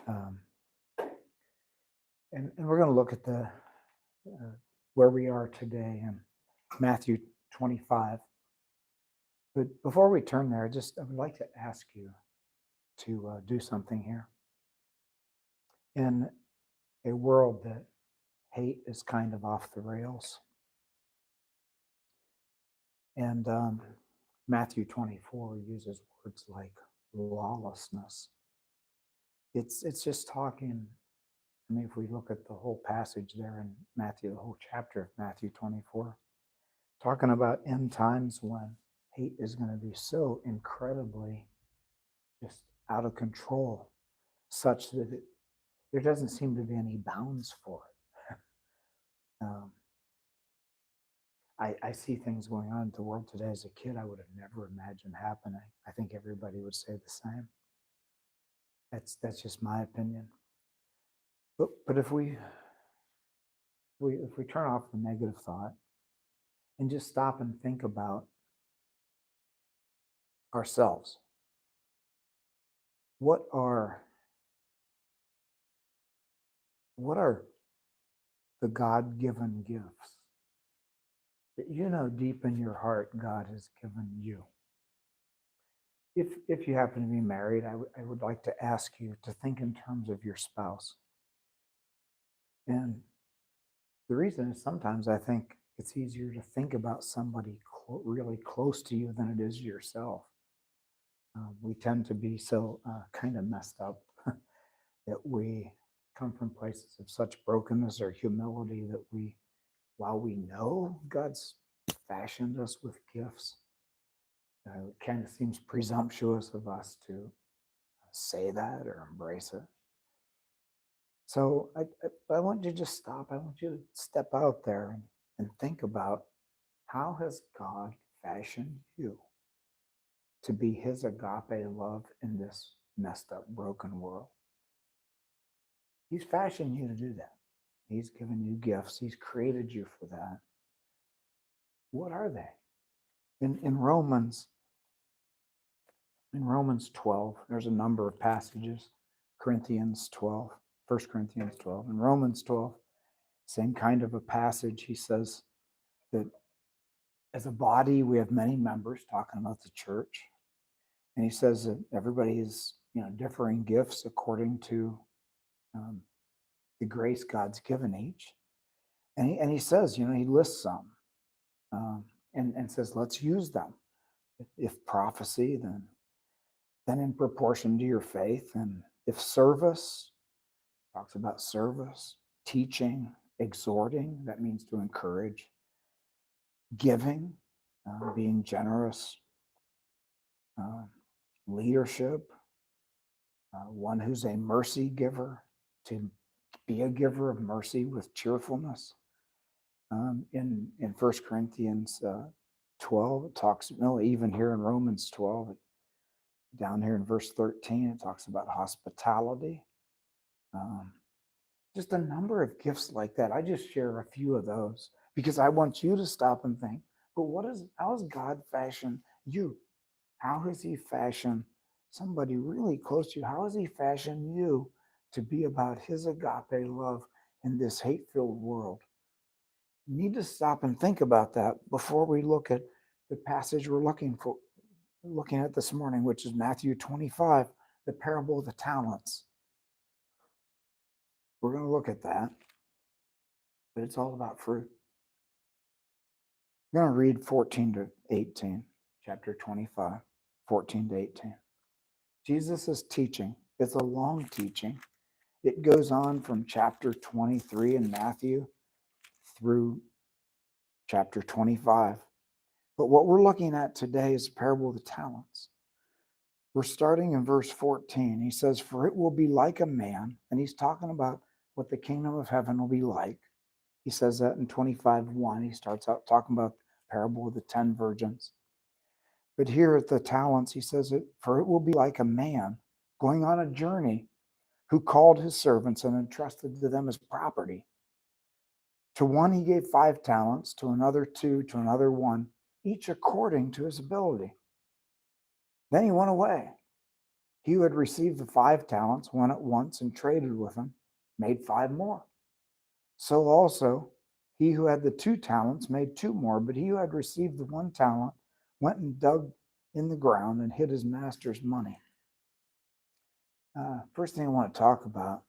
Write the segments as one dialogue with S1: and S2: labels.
S1: Um, and we're going to look at the where we are today in Matthew 25. But before we turn there, I would like to ask you to do something here. In a world that hate is kind of off the rails, and Matthew 24 uses words like lawlessness. It's just talking. I mean, if we look at the whole passage there in Matthew, the whole chapter of Matthew 24, talking about end times when hate is going to be so incredibly just out of control, such that there doesn't seem to be any bounds for it. um, I see things going on in the world today. As a kid, I would have never imagined happening. I think everybody would say the same. That's just my opinion. But if we turn off the negative thought and just stop and think about ourselves, what are what are the God-given gifts that deep in your heart God has given you? If you happen to be married, I would like to ask you to think in terms of your spouse. And the reason is sometimes I think it's easier to think about somebody really close to you than it is yourself. We tend to be so kind of messed up that we come from places of such brokenness or humility that while we know God's fashioned us with gifts, it kind of seems presumptuous of us to say that or embrace it. So I want you to just stop. I want you to step out there and think about, how has God fashioned you to be his agape love in this messed up, broken world? He's fashioned you to do that. He's given you gifts. He's created you for that. What are they? In Romans 12, there's a number of passages. Corinthians 12, 1 Corinthians 12, and Romans 12, same kind of a passage. He says that as a body, we have many members, talking about the church. And he says that everybody is, differing gifts according to the grace God's given each. And he says, he lists some and says, let's use them. If prophecy, then in proportion to your faith. And if service, talks about service, teaching, exhorting, that means to encourage, giving, being generous, leadership, one who's a mercy giver, to be a giver of mercy with cheerfulness. In 1 Corinthians 12, it talks, even here in Romans 12, down here in verse 13, it talks about hospitality. Just a number of gifts like that. I just share a few of those because I want you to stop and think, but how has God fashioned you? How has he fashioned somebody really close to you? How has he fashioned you to be about his agape love in this hate-filled world? You need to stop and think about that before we look at the passage we're looking at this morning, which is Matthew 25, the parable of the talents. We're going to look at that, but it's all about fruit. I'm going to read 14 to 18, chapter 25, 14 to 18. Jesus is teaching. It's a long teaching. It goes on from chapter 23 in Matthew through chapter 25. But what we're looking at today is the parable of the talents. We're starting in verse 14. He says, for it will be like a man, and he's talking about what the kingdom of heaven will be like. He says that in 25:1. He starts out talking about the parable of the 10 virgins. But here at the talents, he says, for it will be like a man going on a journey who called his servants and entrusted to them his property. To one he gave 5 talents, to another 2, to another 1, each according to his ability. Then he went away. He who had received the 5 talents went at once and traded with them, made 5 more. So also, he who had the 2 talents made 2 more, but he who had received the 1 talent went and dug in the ground and hid his master's money. First thing I want to talk about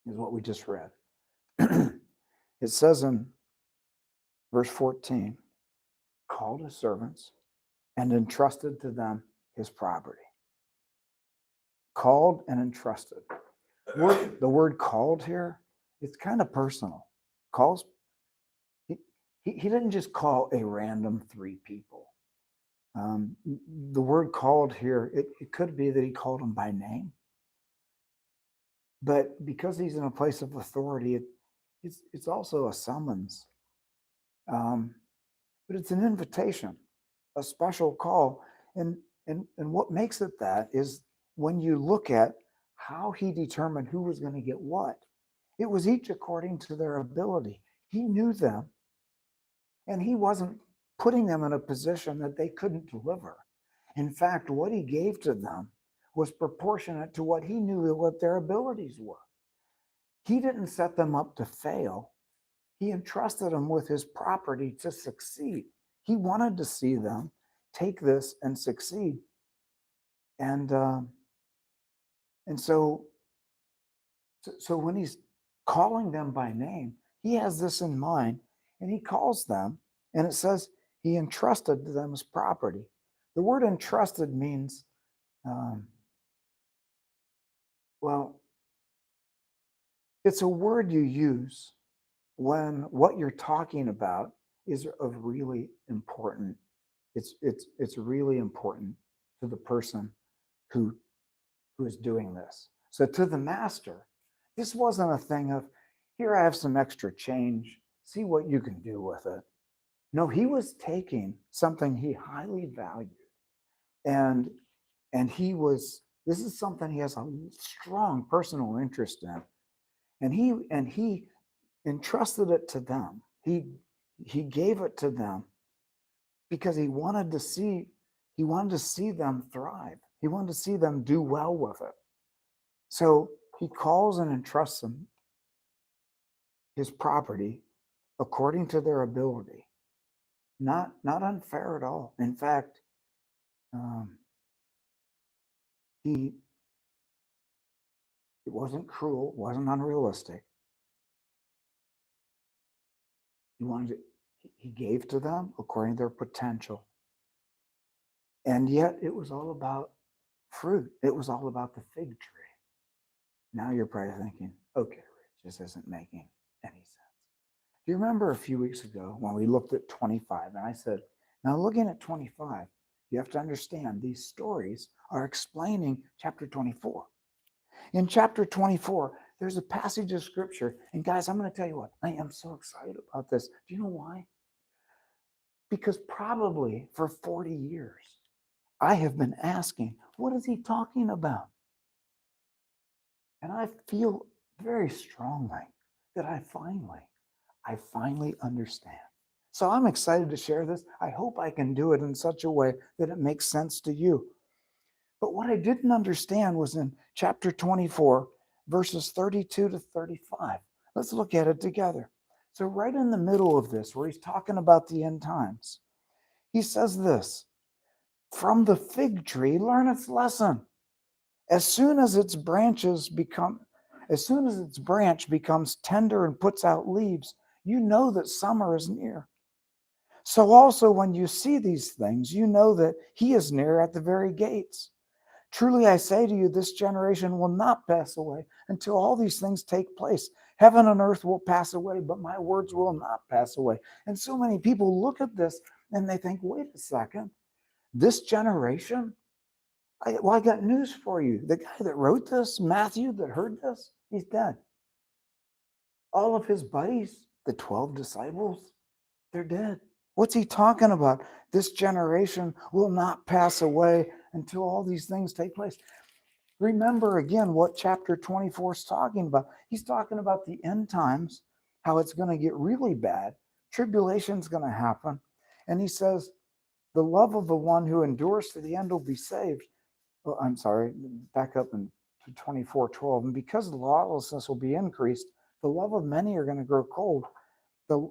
S1: is what we just read. It says in verse 14, called his servants and entrusted to them his property. Called and entrusted. The word called here, it's kind of personal. Calls, he didn't just call a random 3 people. The word called here, it could be that he called them by name. But because he's in a place of authority, it's also a summons. But it's an invitation, a special call. And what makes it that is when you look at how he determined who was going to get what, it was each according to their ability. He knew them, and he wasn't putting them in a position that they couldn't deliver. In fact, what he gave to them was proportionate to what he knew what their abilities were. He didn't set them up to fail. He entrusted them with his property to succeed. He wanted to see them take this and succeed. And so when he's calling them by name, he has this in mind, and he calls them, and it says he entrusted to them his property. The word entrusted means, well, it's a word you use when what you're talking about is of really important. It's really important to the person who is doing this. So to the master, this wasn't a thing of, here, I have some extra change, see what you can do with it. No, he was taking something he highly valued, and this is something he has a strong personal interest in, and he entrusted it to them. He gave it to them because he wanted to see them thrive. He wanted to see them do well with it. So he calls and entrusts them his property according to their ability. Not unfair at all. In fact, it wasn't cruel, it wasn't unrealistic. He gave to them according to their potential. And yet it was all about fruit. It was all about the fig tree. Now you're probably thinking, okay, Rich, this isn't making any sense. Do you remember a few weeks ago when we looked at 25 and I said, now looking at 25, you have to understand these stories are explaining chapter 24. In chapter 24, there's a passage of scripture. And guys, I'm going to tell you what, I am so excited about this. Do you know why? Because probably for 40 years, I have been asking, what is he talking about? And I feel very strongly that I finally understand. So I'm excited to share this. I hope I can do it in such a way that it makes sense to you. But what I didn't understand was in chapter 24, verses 32 to 35. Let's look at it together. So right in the middle of this, where he's talking about the end times, he says this, from the fig tree, learn its lesson. As soon as its branch becomes tender and puts out leaves, you know that summer is near. So also when you see these things, you know that he is near at the very gates. Truly I say to you, this generation will not pass away until all these things take place. Heaven and earth will pass away, but my words will not pass away. And so many people look at this and they think, wait a second, this generation? I got news for you. The guy that wrote this, Matthew, that heard this, he's dead. All of his buddies, the 12 disciples, they're dead. What's he talking about? This generation will not pass away until all these things take place. Remember again what chapter 24 is talking about. He's talking about the end times, how it's going to get really bad. Tribulation's going to happen. And he says, the love of the one who endures to the end will be saved. oh, I'm sorry, back up in 24:12. And because lawlessness will be increased, the love of many are going to grow cold. The,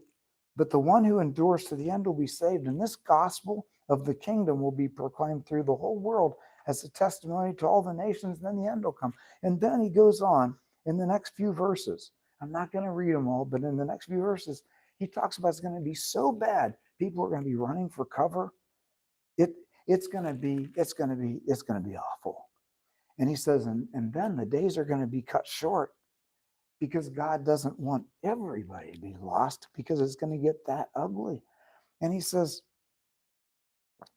S1: but the one who endures to the end will be saved. And this gospel of the kingdom will be proclaimed through the whole world as a testimony to all the nations. And then the end will come. And then he goes on in the next few verses. I'm not going to read them all, but in the next few verses, he talks about it's going to be so bad. People are going to be running for cover. It's going to be awful. And he says, and then the days are going to be cut short because God doesn't want everybody to be lost because it's going to get that ugly. And he says,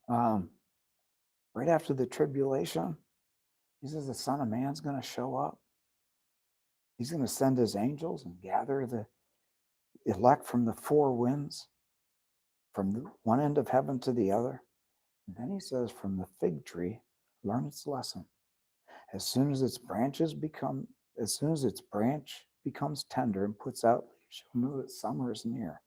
S1: right after the tribulation, he says the Son of Man's going to show up. He's going to send his angels and gather the elect from the four winds, from the one end of heaven to the other. And then he says, from the fig tree, learn its lesson. As soon as its branch becomes tender and puts out leaves, you'll know that summer is near.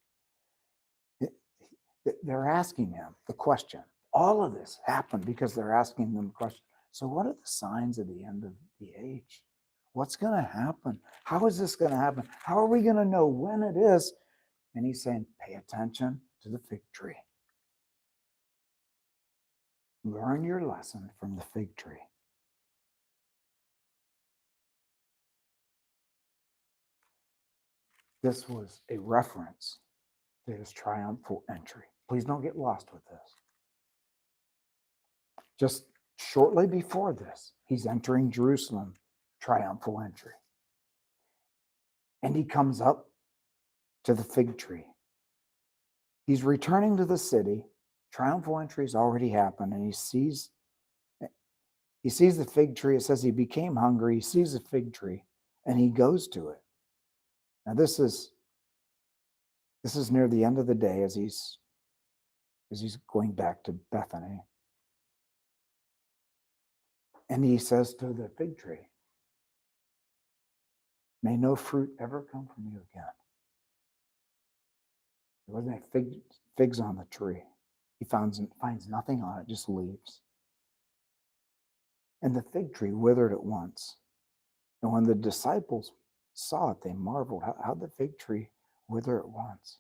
S1: They're asking him the question. All of this happened because they're asking them the question. So what are the signs of the end of the age? What's going to happen? How is this going to happen? How are we going to know when it is? And he's saying, pay attention to the fig tree. Learn your lesson from the fig tree. This was a reference to his triumphal entry. Please don't get lost with this. Just shortly before this, he's entering Jerusalem, triumphal entry. And he comes up to the fig tree. He's returning to the city. Triumphal entry has already happened, and he sees the fig tree. It says he became hungry. He sees the fig tree, and he goes to it. Now this is near the end of the day as he's going back to Bethany. And he says to the fig tree, may no fruit ever come from you again. There wasn't figs on the tree. He finds nothing on it, just leaves. And the fig tree withered at once. And when the disciples saw it, they marveled. How'd the fig tree wither at once?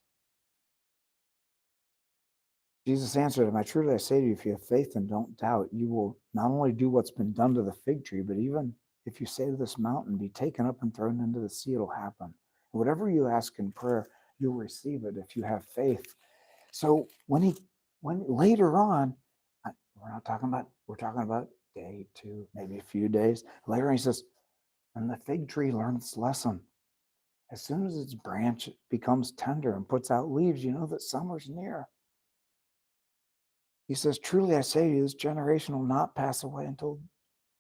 S1: Jesus answered him, truly I say to you, if you have faith and don't doubt, you will not only do what's been done to the fig tree, but even if you say to this mountain, be taken up and thrown into the sea, it'll happen. And whatever you ask in prayer, you'll receive it if you have faith. So when later on, we're talking about day 2, maybe a few days. Later on, he says, and the fig tree learned its lesson. As soon as its branch becomes tender and puts out leaves, you know that summer's near. He says, truly I say to you, this generation will not pass away until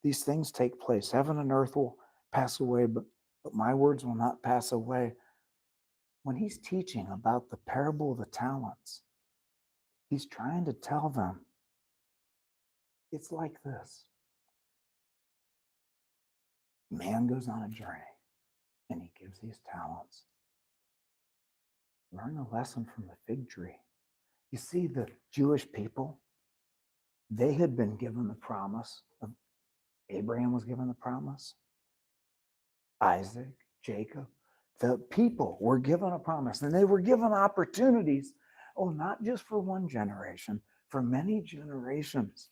S1: these things take place. Heaven and earth will pass away, but my words will not pass away. When he's teaching about the parable of the talents, he's trying to tell them, it's like this. Man goes on a journey and he gives these talents. Learn a lesson from the fig tree. You see, the Jewish people, they had been given the promise of Abraham was given the promise. Isaac, Jacob, the people were given a promise, and they were given opportunities, not just for one generation, for many generations.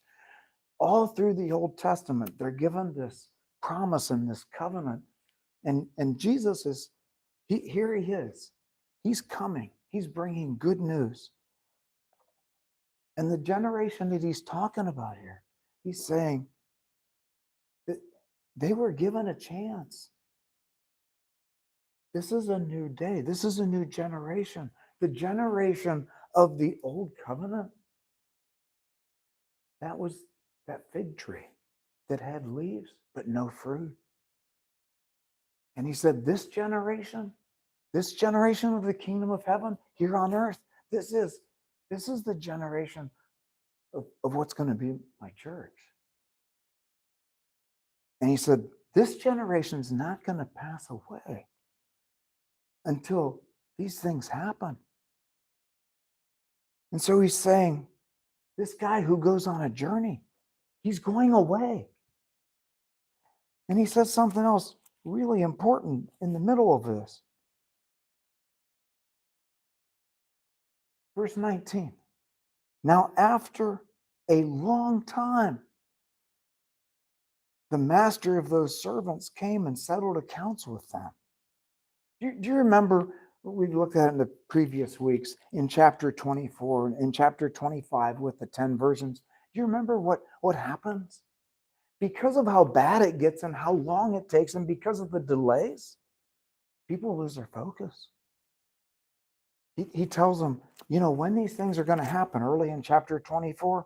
S1: All through the Old Testament, they're given this promise and this covenant. And Jesus here he is. He's coming. He's bringing good news. And the generation that he's talking about here, he's saying that they were given a chance. This is a new day. This is a new generation. The generation of the old covenant, that was that fig tree that had leaves but no fruit. And he said, this generation of the kingdom of heaven here on earth, this is the generation of what's going to be my church. And he said, this generation is not going to pass away until these things happen. And so he's saying, this guy who goes on a journey, he's going away. And he says something else really important in the middle of this. Verse 19. Now, after a long time, the master of those servants came and settled accounts with them. Do you remember, we've looked at it in the previous weeks, in chapter 24 and in chapter 25 with the 10 virgins? Do you remember what happens? Because of how bad it gets and how long it takes, and because of the delays, people lose their focus. He tells them, when these things are going to happen, early in chapter 24,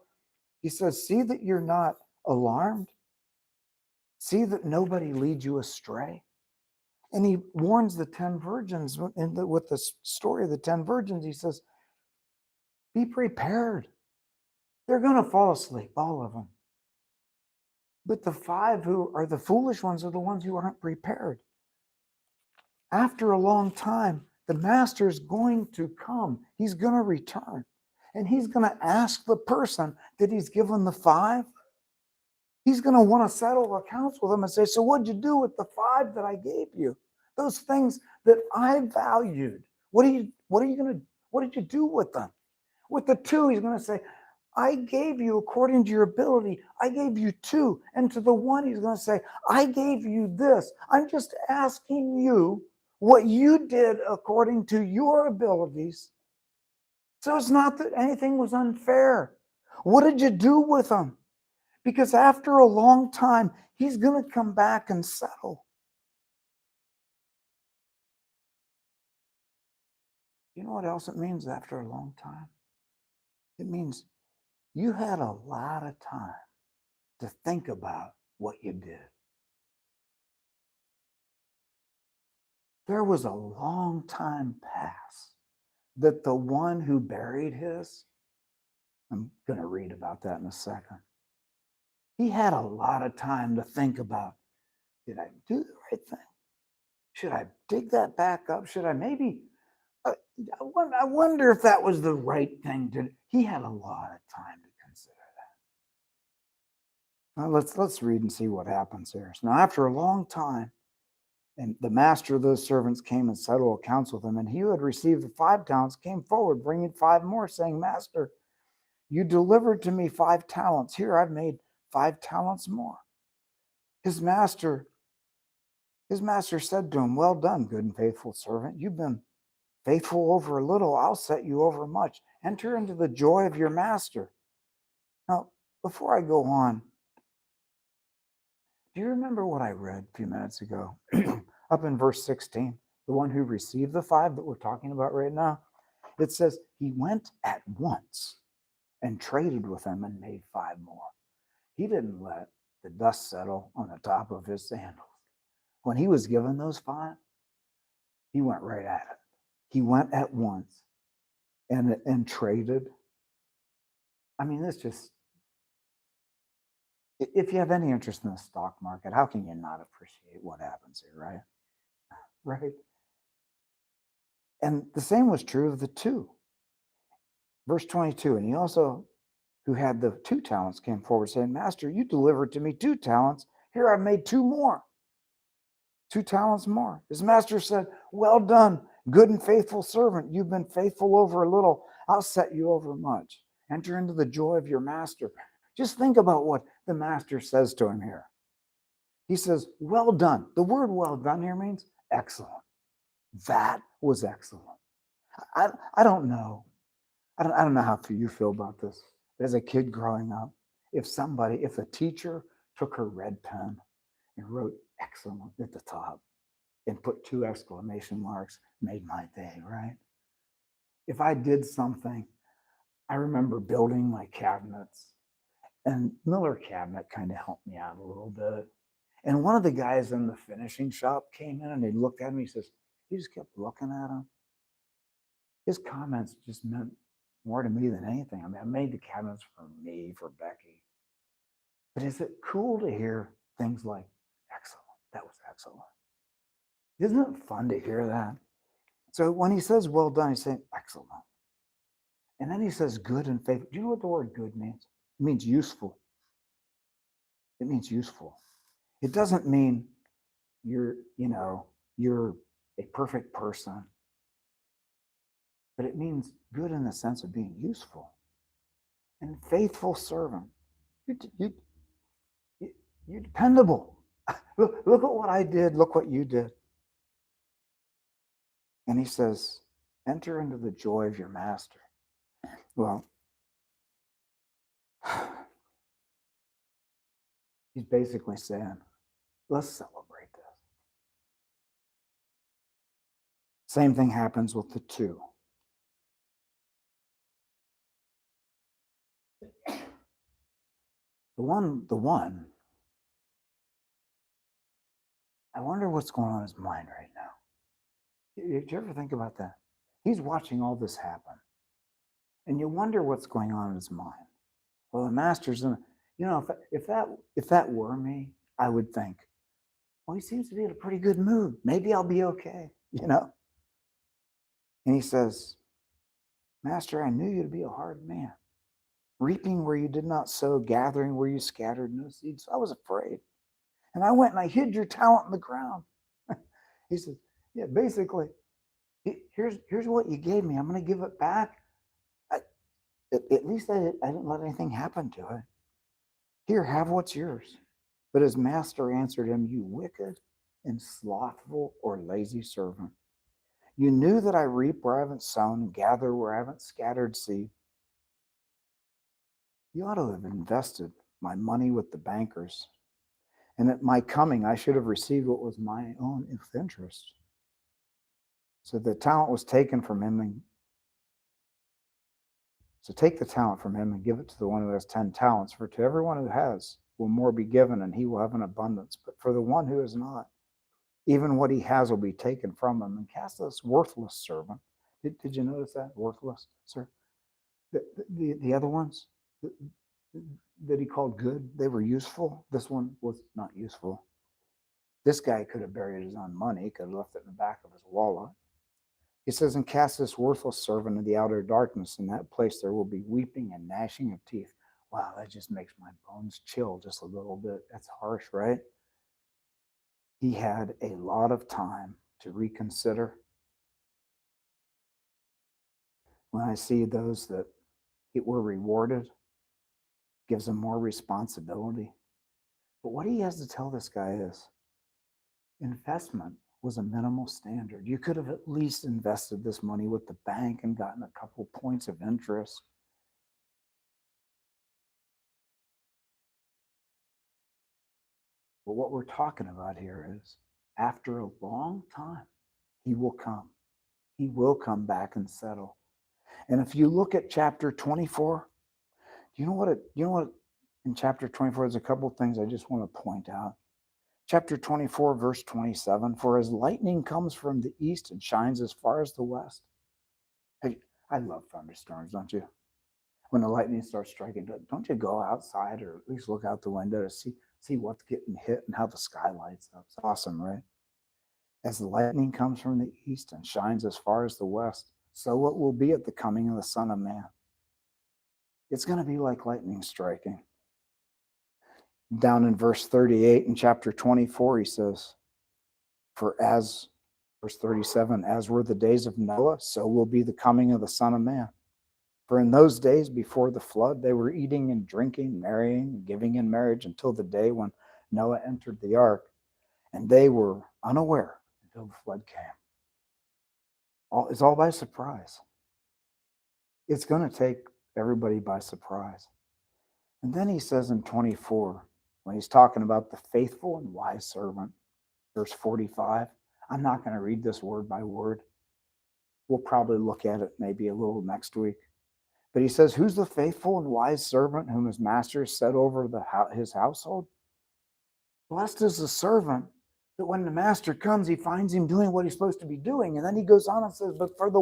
S1: he says, see that you're not alarmed. See that nobody leads you astray. And he warns the 10 virgins with the story of the 10 virgins. He says, be prepared. They're going to fall asleep, all of them. But the 5 who are the foolish ones are the ones who aren't prepared. After a long time, the master is going to come. He's going to return. And he's going to ask the person that he's given the 5. He's going to want to settle accounts with them and say, so what'd you do with the 5 that I gave you? Those things that I valued. What did you do with them? With the 2, he's going to say, I gave you according to your ability. I gave you 2. And to the 1, he's going to say, I gave you this. I'm just asking you what you did according to your abilities. So it's not that anything was unfair. What did you do with them? Because after a long time, he's going to come back and settle. You know what else it means after a long time? It means you had a lot of time to think about what you did. There was a long time past that the one who buried his, I'm going to read about that in a second. He had a lot of time to think about, did I do the right thing? Should I dig that back up? Should I maybe, I wonder if that was the right thing to do. He had a lot of time to consider that. Now let's read and see what happens here. So now after a long time, and the master of those servants came and settled accounts with him. And he who had received the 5 talents came forward, bringing 5 more, saying, Master, you delivered to me 5 talents. Here I've made 5 talents more. His master said to him, well done, good and faithful servant. You've been faithful over a little. I'll set you over much. Enter into the joy of your master. Now, before I go on, do you remember what I read a few minutes ago? Up in verse 16, the one who received the 5 that we're talking about right now, it says he went at once and traded with them and made 5 more. He didn't let the dust settle on the top of his sandals. When he was given those 5, he went right at it. He went at once and traded. I mean, this just, if you have any interest in the stock market, how can you not appreciate what happens here, right? Right? And the same was true of the 2. Verse 22, and he also, who had the 2 talents, came forward saying, Master, you delivered to me 2 talents. Here I've made 2 more. 2 talents more. His master said, well done, good and faithful servant. You've been faithful over a little. I'll set you over much. Enter into the joy of your master. Just think about what the master says to him here. He says, well done. The word well done here means excellent. That was excellent. I don't know. I don't know how you feel about this. As a kid growing up, if a teacher took her red pen and wrote excellent at the top and put 2 exclamation marks, made my day, right? If I did something, I remember building my cabinets, and Miller Cabinet kind of helped me out a little bit. And one of the guys in the finishing shop came in and he looked at me, he says, he just kept looking at him. His comments just meant more to me than anything. I mean, I made the cabinets for me, for Becky. But is it cool to hear things like, excellent, that was excellent? Isn't it fun to hear that? So when he says well done, he's saying excellent. And then he says good and faithful. Do you know what the word good means? It means useful. It means useful. It doesn't mean you're, you're a perfect person, but it means good in the sense of being useful and faithful servant. You, you, you're dependable. Look at what I did. Look what you did. And he says, enter into the joy of your master. Well, he's basically saying, let's celebrate this. Same thing happens with the two. The one, I wonder what's going on in his mind right now. Did you ever think about that? He's watching all this happen. And you wonder what's going on in his mind. Well, the master's in, if that were me, I would think, well, he seems to be in a pretty good mood. Maybe I'll be okay, And he says, Master, I knew you to be a hard man, reaping where you did not sow, gathering where you scattered no seeds. So I was afraid. And I went and I hid your talent in the ground. He says, yeah, basically, here's what you gave me. I'm going to give it back. At least I didn't let anything happen to it. Here, have what's yours. But his master answered him, you wicked and slothful or lazy servant. You knew that I reap where I haven't sown, gather where I haven't scattered seed. You ought to have invested my money with the bankers. And at my coming, I should have received what was my own interest. So the talent was taken from him. So take the talent from him and give it to the one who has 10 talents. For to everyone who has will more be given, and he will have an abundance. But for the one who is not, even what he has will be taken from him. And cast this worthless servant. Did you notice that? Worthless, sir? The other ones that he called good, they were useful. This one was not useful. This guy could have buried his own money. He could have left it in the back of his wallet. He says, and cast this worthless servant into the outer darkness. In that place there will be weeping and gnashing of teeth. Wow, that just makes my bones chill just a little bit. That's harsh, right? He had a lot of time to reconsider. When I see those that were rewarded, gives them more responsibility. But what he has to tell this guy is, investment was a minimal standard. You could have at least invested this money with the bank and gotten a couple points of interest. But what we're talking about here is, after a long time, he will come. He will come back and settle. And if you look at chapter 24, you know what in chapter 24, there's a couple of things I just want to point out. Chapter 24, verse 27, for as lightning comes from the east and shines as far as the west. Hey, I love thunderstorms, don't you? When the lightning starts striking, don't you go outside or at least look out the window to see what's getting hit and how the sky lights up? It's awesome, right? As the lightning comes from the east and shines as far as the west, so it will be at the coming of the Son of Man. It's going to be like lightning striking. Down in verse 38 in chapter 24, he says, for as, verse 37, as were the days of Noah, so will be the coming of the Son of Man. For in those days before the flood, they were eating and drinking, marrying, and giving in marriage until the day when Noah entered the ark, and they were unaware until the flood came. It's all by surprise. It's going to take everybody by surprise. And then he says in 24, when he's talking about the faithful and wise servant, verse 45, I'm not going to read this word by word. We'll probably look at it maybe a little next week. But he says, who's the faithful and wise servant whom his master set over his household? Blessed is the servant that when the master comes, he finds him doing what he's supposed to be doing. And then he goes on and says, but for the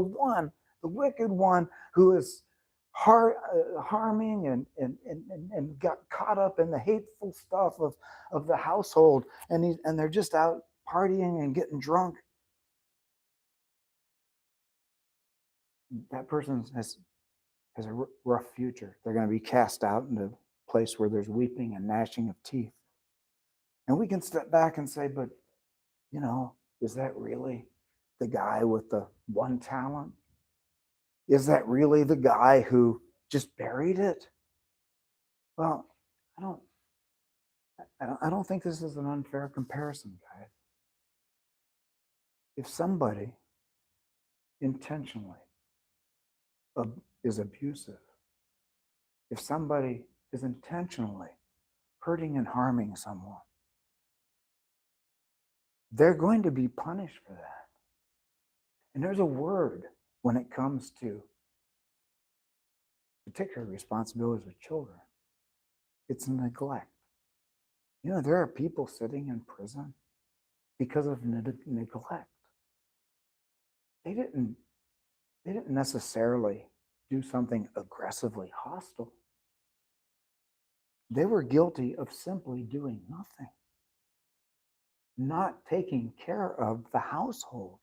S1: wicked one who is harming and got caught up in the hateful stuff of the household, and they're just out partying and getting drunk, that person has a rough future. They're going to be cast out into a place where there's weeping and gnashing of teeth. And we can step back and say, but, is that really the guy with the one talent? Is that really the guy who just buried it? Well, I don't, I don't think this is an unfair comparison, guys. If somebody intentionally is abusive, if somebody is intentionally hurting and harming someone, they're going to be punished for that. And there's a word when it comes to particular responsibilities with children. It's neglect. There are people sitting in prison because of neglect. They didn't necessarily do something aggressively hostile. They were guilty of simply doing nothing, not taking care of the household,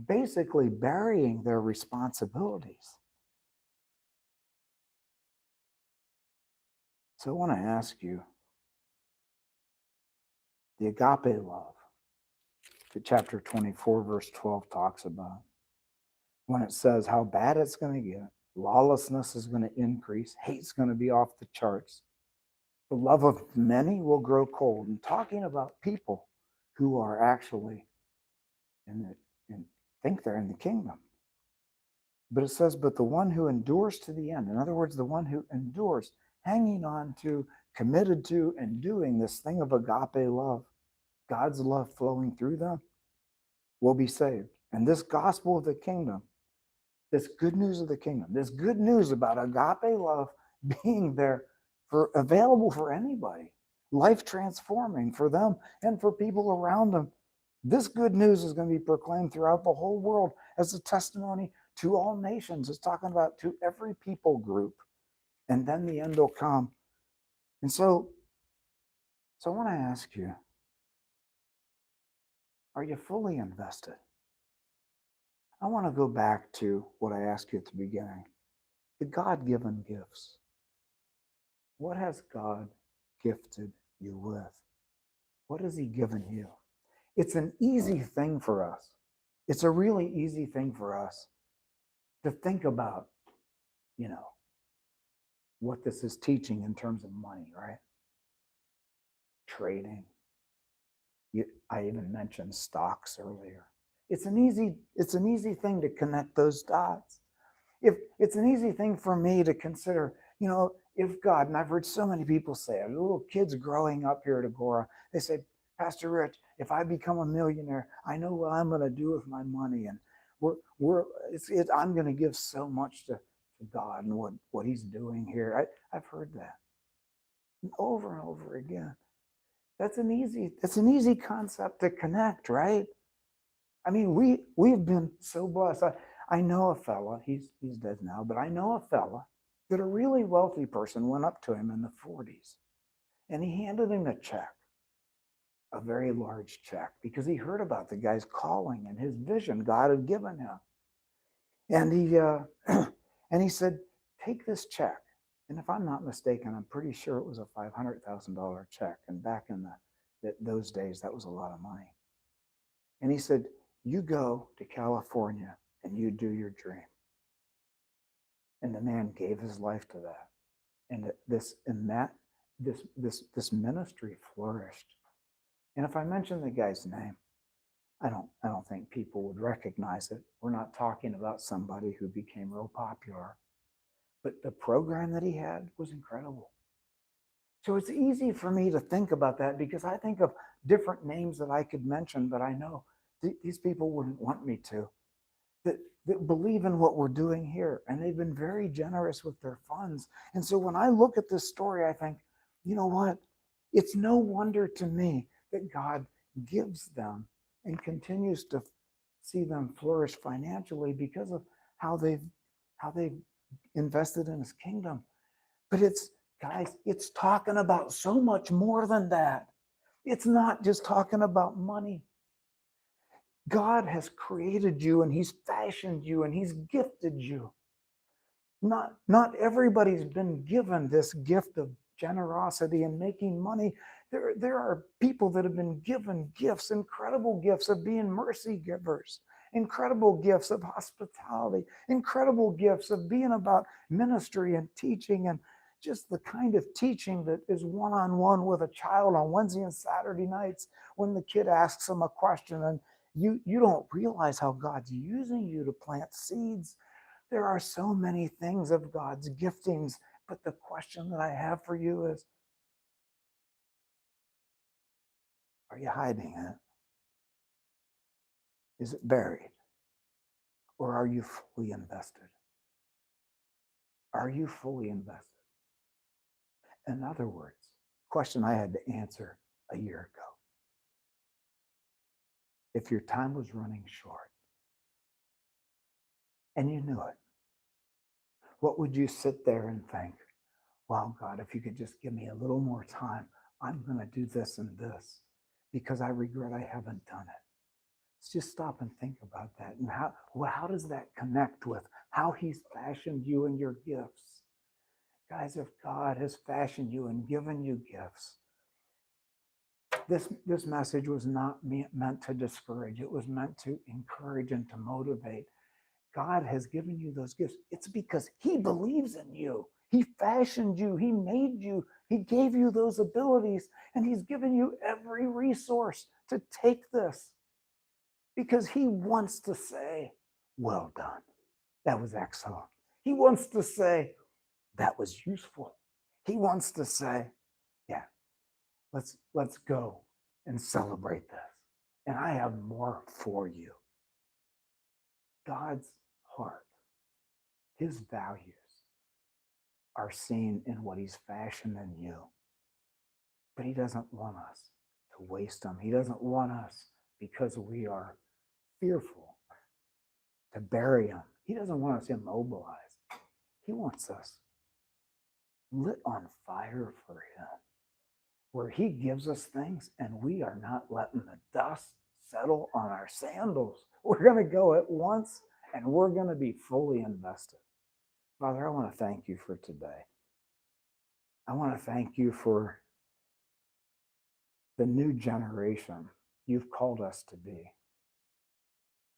S1: basically burying their responsibilities. So I want to ask you, the agape love that chapter 24, verse 12 talks about, when it says how bad it's going to get, lawlessness is going to increase, hate's going to be off the charts, the love of many will grow cold. And talking about people who are actually think they're in the kingdom. But it says, but the one who endures to the end, in other words, the one who endures, hanging on to, committed to, and doing this thing of agape love, God's love flowing through them, will be saved. And this gospel of the kingdom, this good news of the kingdom, this good news about agape love being there available for anybody, life transforming for them and for people around them. This good news is going to be proclaimed throughout the whole world as a testimony to all nations. It's talking about to every people group. And then the end will come. And so I want to ask you, are you fully invested? I want to go back to what I asked you at the beginning, the God-given gifts. What has God gifted you with? What has he given you? It's an easy thing for us. It's a really easy thing for us to think about, what this is teaching in terms of money, right? Trading. I even mentioned stocks earlier. It's an easy thing to connect those dots. If it's an easy thing for me to consider, if God, and I've heard so many people say it, little kids growing up here at Agora, they say, Pastor Rich, if I become a millionaire, I know what I'm going to do with my money, and I'm going to give so much to God and what he's doing here. I've heard that over and over again. That's an easy concept to connect, right? I mean, we've been so blessed. I know a fella, he's dead now, but I know a fella that a really wealthy person went up to him in the 40s, and he handed him a check, a very large check, because he heard about the guy's calling and his vision God had given him. And he said, take this check. And if I'm not mistaken, I'm pretty sure it was a $500,000 check. And back in those days, that was a lot of money. And he said, you go to California and you do your dream. And the man gave his life to that. And this ministry flourished. And if I mention the guy's name, I don't think people would recognize it. We're not talking about somebody who became real popular. But the program that he had was incredible. So it's easy for me to think about that because I think of different names that I could mention, but I know these people wouldn't want me to, that believe in what we're doing here. And they've been very generous with their funds. And so when I look at this story, I think, you know what? It's no wonder to me that God gives them and continues to see them flourish financially because of how they've invested in his kingdom. But it's talking about so much more than that. It's not just talking about money. God has created you and he's fashioned you and he's gifted you. Not everybody's been given this gift of generosity and making money. There are people that have been given gifts, incredible gifts of being mercy givers, incredible gifts of hospitality, incredible gifts of being about ministry and teaching, and just the kind of teaching that is one-on-one with a child on Wednesday and Saturday nights when the kid asks them a question, and you don't realize how God's using you to plant seeds. There are so many things of God's giftings, but the question that I have for you is, are you hiding it? Is it buried? Or are you fully invested? Are you fully invested? In other words, question I had to answer a year ago. If your time was running short and you knew it, what would you sit there and think? Wow, God, if you could just give me a little more time, I'm going to do this and this because I regret I haven't done it. Let's just stop and think about that. And how does that connect with how he's fashioned you and your gifts? Guys, if God has fashioned you and given you gifts, this message was not meant to discourage. It was meant to encourage and to motivate. God has given you those gifts. It's because he believes in you. He fashioned you. He made you. He gave you those abilities, and he's given you every resource to take this because he wants to say, well done. That was excellent. He wants to say, that was useful. He wants to say, yeah, let's go and celebrate this. And I have more for you. God's heart, his values are seen in what he's fashioned in you. But he doesn't want us to waste them. He doesn't want us, because we are fearful, to bury them. He doesn't want us immobilized. He wants us lit on fire for him, where he gives us things and we are not letting the dust settle on our sandals. We're going to go at once and we're going to be fully invested. Father, I want to thank you for today. I want to thank you for the new generation you've called us to be.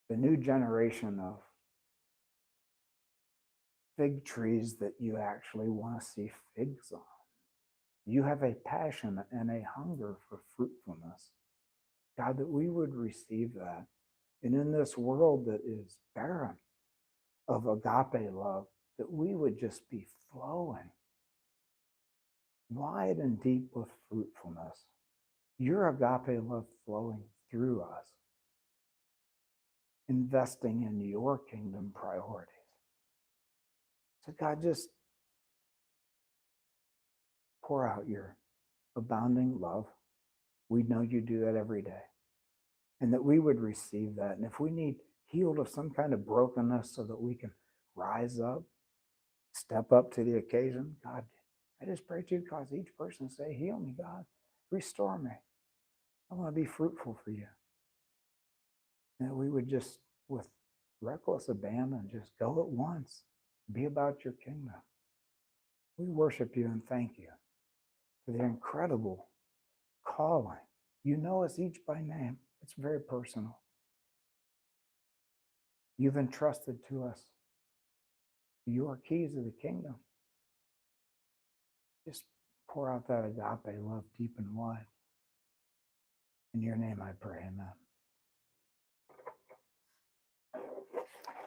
S1: The new generation of fig trees that you actually want to see figs on. You have a passion and a hunger for fruitfulness. God, that we would receive that. And in this world that is barren of agape love, that we would just be flowing wide and deep with fruitfulness. Your agape love flowing through us, investing in your kingdom priorities. So God, just pour out your abounding love. We know you do that every day. And that we would receive that. And if we need healed of some kind of brokenness so that we can rise up, step up to the occasion, God, I just pray to cause each person to say, heal me, God. Restore me. I want to be fruitful for you. And that we would just, with reckless abandon, just go at once. Be about your kingdom. We worship you and thank you for the incredible calling. You know us each by name. It's very personal. You've entrusted to us your keys of the kingdom. Just pour out that agape love deep and wide. In your name I pray, amen.